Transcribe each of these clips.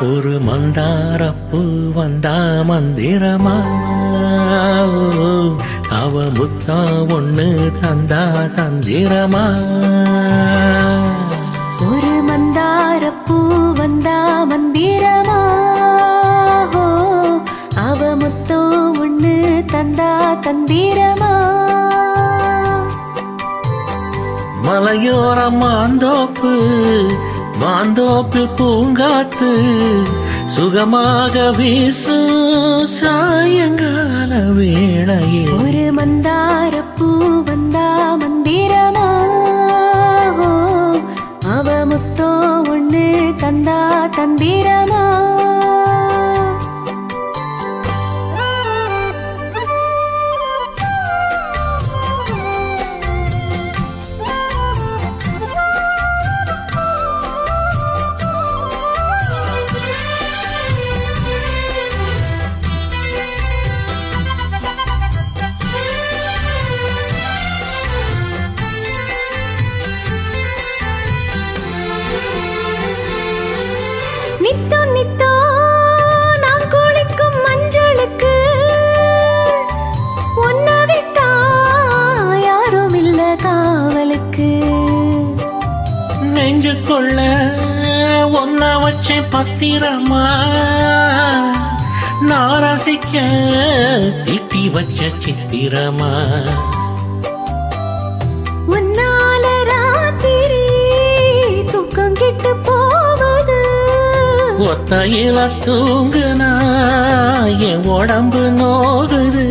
ஒரு மந்தாரப்பூ வந்தா மந்திரமா, அவ முத்தா ஒண்ணு தந்தா தந்திரமா. ஒரு மந்தாரப்பூ வந்தா மந்திரமா, அவ முத்தோ ஒண்ணு தந்தா தந்திரமா. மலையோர மாந்தோப்பு மாந்தோப்பில் பூங்காத்து சுகமாக வீசு சாயங்கால வேளையில். ஒரு மந்தாரப்பூ வந்தா மந்திரமா, அவ முத்தோ ஒண்ணு தந்தா தந்திரமா. நித்தோ நித்தோ நான் குளிக்கும் மஞ்சளுக்கு ஒன்ன விட்டா யாரும் இல்ல காவலுக்கு. நெஞ்சுக்குள்ள ஒன்ன வச்ச பத்திரமா, நாரசிக்க திட்டி வச்ச சித்திரமா. உன்னால ராத்திரி தூக்கம் கெட்டு போவது, ஒத்தையில தூங்குனா என் உடம்பு நோகுது.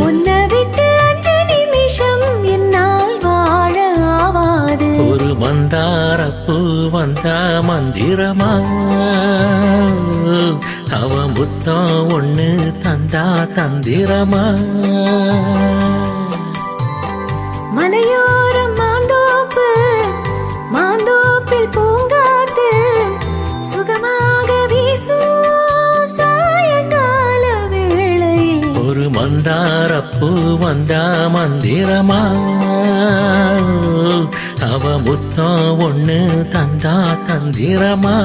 உன்னை விட்டு 5 நிமிஷம் என்னால் வாழ ஆவாது. ஒரு மந்தாரப்பூ வந்தா மந்திரமா, அவ முத்தம் ஒண்ணு தந்தா தந்திரமா. மலையோரம் மாந்தோப்பு மாந்தோப்பில் பூங்காத்து சுகமாக வீசும் சாயங்கால வேளையில். ஒரு மந்தாரப்பூ வந்தா மந்திரமா, அவ முத்தம் ஒண்ணு தந்தா தந்திரமா.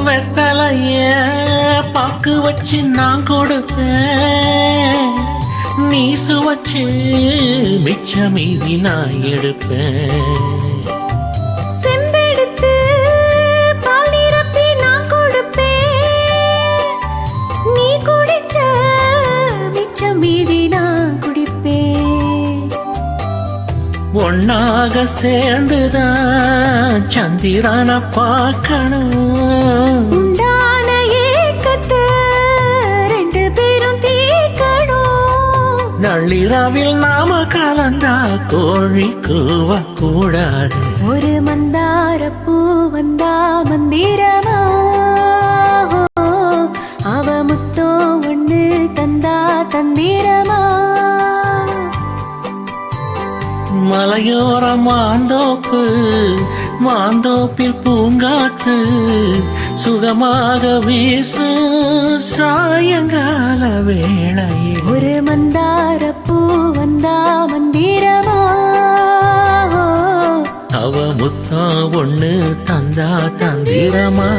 வெத்தலைய பாக்கு வச்சு நான் கொடுப்பேன், நீ சுவச்சு மிச்ச மீதி நான் எடுப்பேன். செம்பெடுத்து பால் நிரப்பி நான் கொடுப்பேன், நீ குடிச்ச மிச்சம் மீதி நான் குடிப்பேன். ஒன்னாக சேர்ந்துதான் சந்திரன பார்க்கணும், உண்டான ஏக்கத்தை 2 பேரும் தீர்க்கணும். நள்ளிரவில் நாம கலந்தா கோழி கூவ கூடாது. ஒரு மந்தாரப்பூ வந்தா மந்திரமா, அவ முத்தோ ஒண்ணு தந்தா தந்திரமா. மலையோர மாந்தோப்பு மாந்தோப்பில் பூங்காத்து சுகமாக வீசு சாயங்கால வேளையில். ஒரு மந்தாரப்பூ வந்தா மந்திரமா, அவ முத்தம் ஒண்ணு தந்தா தந்திரமா.